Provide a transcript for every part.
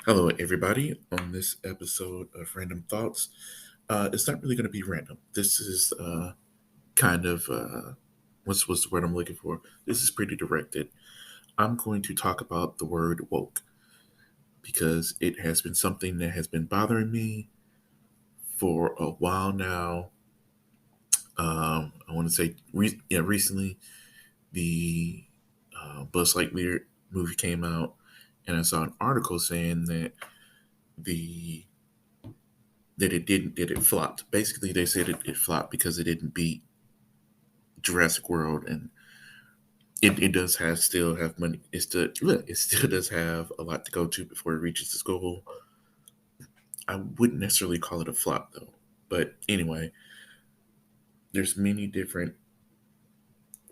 Hello, everybody. On this episode of Random Thoughts, it's not really going to be random. This is kind of what's the word I'm looking for? This is pretty directed. I'm going to talk about the word woke because it has been something that has been bothering me for a while now. I want to say, recently the Buzz Lightyear movie came out, and I saw an article saying that the that it flopped. Basically, they said it flopped because it didn't beat Jurassic World, and it does have still have money. It still does have a lot to go to before it reaches its goal. I wouldn't necessarily call it a flop though. But anyway, there's many different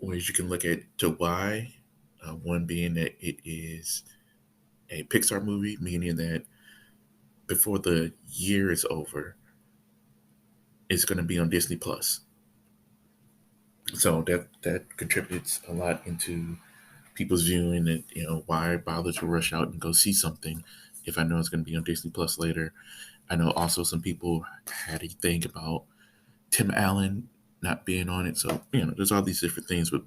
ways you can look at to why. One being that it is a Pixar movie, meaning that before the year is over, it's going to be on Disney Plus. So that contributes a lot into people's viewing it. Why bother to rush out and go see something if I know it's going to be on Disney Plus later? I know also some people had a thing about Tim Allen not being on it. So there's all these different things. But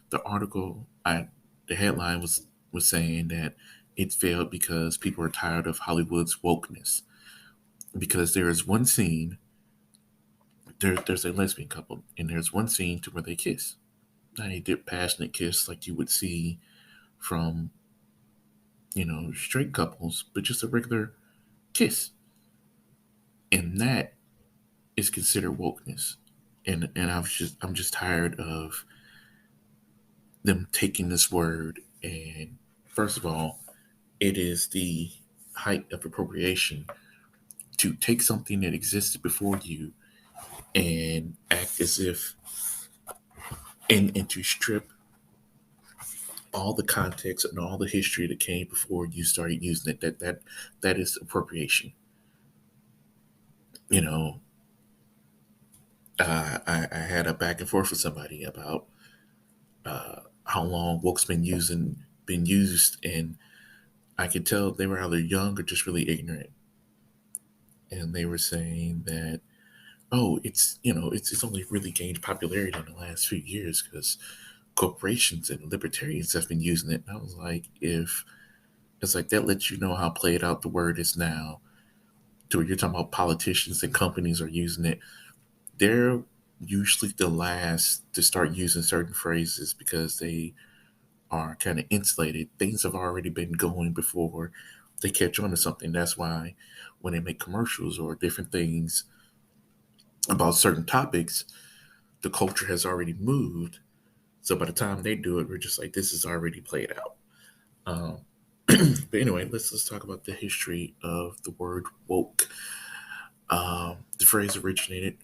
the article, the headline was saying that it failed because people are tired of Hollywood's wokeness. Because there is one scene, there's a lesbian couple, and there's one scene to where they kiss. Not a deep, passionate kiss like you would see from straight couples, but just a regular kiss. And that is considered wokeness. And I'm just tired of them taking this word, and first of all, it is the height of appropriation to take something that existed before you and act as if and to strip all the context and all the history that came before you started using it. That is appropriation. You know, I had a back and forth with somebody about how long woke's been used, and I could tell they were either young or just really ignorant. And they were saying that, oh, it's only really gained popularity in the last few years because corporations and libertarians have been using it. And I was like, if it's like that lets you know how played out the word is now, to where you're talking about politicians and companies are using it. They're usually the last to start using certain phrases because they are kind of insulated. Things have already been going before they catch on to something. That's why when they make commercials or different things about certain topics, the culture has already moved. So by the time they do it, we're just like, this is already played out. Um, but anyway, let's talk about the history of the word woke. The phrase originated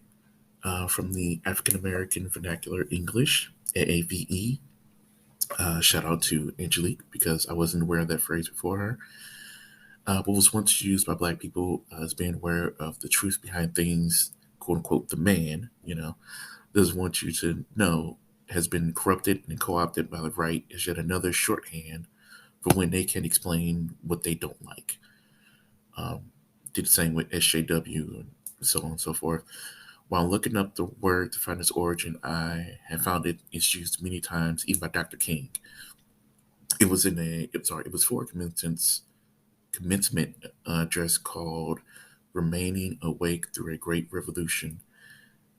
from the African American Vernacular English, AAVE. Shout out to Angelique because I wasn't aware of that phrase before her. But was once used by Black people as being aware of the truth behind things, quote unquote, the man, does want you to know has been corrupted and co-opted by the right as yet another shorthand for when they can explain what they don't like. Did the same with SJW and so on and so forth. While looking up the word to find its origin, I have found it's used many times, even by Dr. King. It was for a commencement address called "Remaining Awake Through a Great Revolution."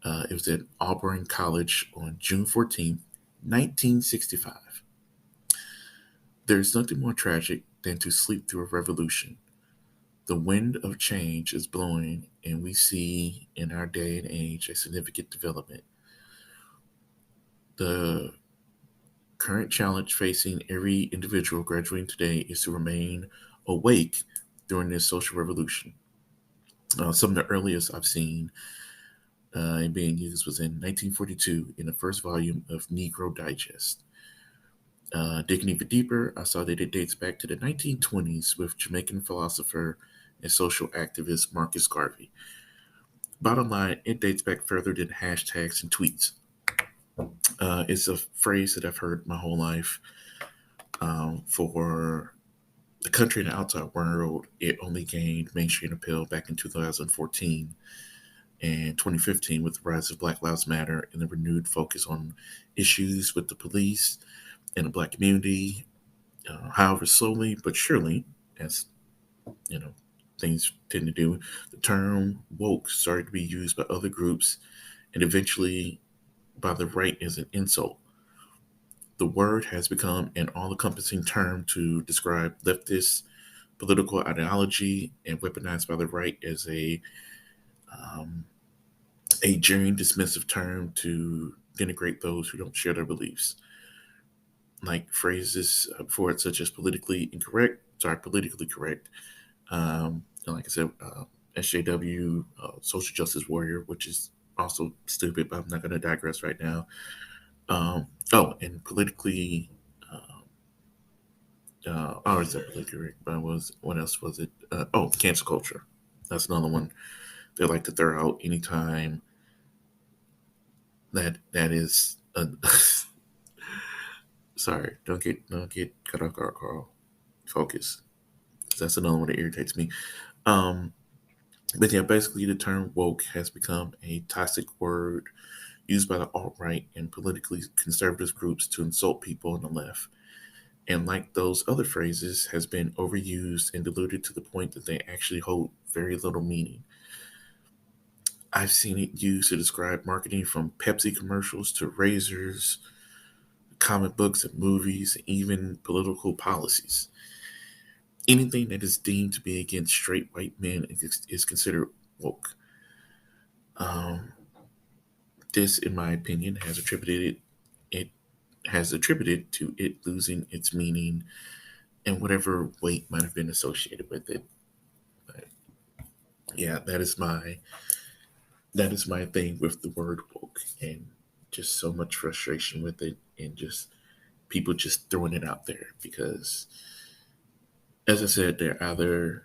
It was at Auburn College on June 14th, 1965. There's nothing more tragic than to sleep through a revolution. The wind of change is blowing, and we see in our day and age a significant development. The current challenge facing every individual graduating today is to remain awake during this social revolution. Some of the earliest I've seen being used was in 1942 in the first volume of Negro Digest. Digging even deeper, I saw that it dates back to the 1920s with Jamaican philosopher and social activist Marcus Garvey. Bottom line, it dates back further than hashtags and tweets. It's a phrase that I've heard my whole life for the country and the outside world, it only gained mainstream appeal back in 2014 and 2015 with the rise of Black Lives Matter and the renewed focus on issues with the police and the Black community. However, slowly but surely, as you know, things tend to do, the term woke started to be used by other groups and eventually by the right as an insult. The word has become an all encompassing term to describe leftist political ideology and weaponized by the right as um, a jeering, dismissive term to denigrate those who don't share their beliefs. Like phrases for it, such as politically correct, and like I said, SJW, social justice warrior, which is also stupid, but I'm not going to digress right now. And politically, or is that politically correct? But what else was it? Cancel culture. That's another one they like to throw out anytime that is. Sorry, don't get cut off guard, Carl. Focus. That's another one that irritates me. Um, but yeah, basically the term woke has become a toxic word used by the alt right and politically conservative groups to insult people on the left. And like those other phrases, has been overused and diluted to the point that they actually hold very little meaning. I've seen it used to describe marketing from Pepsi commercials to razors, comic books and movies, even political policies. Anything that is deemed to be against straight white men is considered woke. Um, this, in my opinion, it has attributed to it losing its meaning and whatever weight might have been associated with it. But yeah, that is my thing with the word woke, and just so much frustration with it, and just people just throwing it out there because, as I said, they're either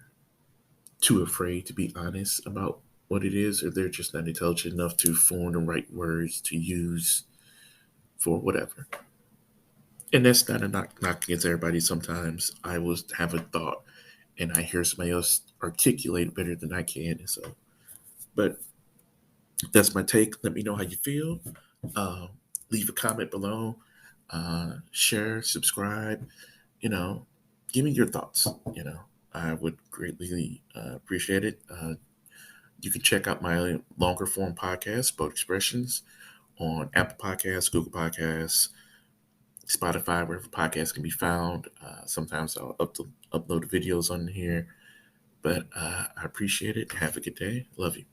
too afraid to be honest about what it is, or they're just not intelligent enough to form the right words to use for whatever. And that's not a knock against everybody. Sometimes I will have a thought and I hear somebody else articulate it better than I can. And so, but that's my take. Let me know how you feel. Uh, Leave a comment below. Share, subscribe. You know, give me your thoughts. I would greatly appreciate it. You can check out my longer form podcast, Both Expressions, on Apple Podcasts, Google Podcasts, Spotify, wherever podcasts can be found. Sometimes I'll upload videos on here, but I appreciate it. Have a good day. Love you.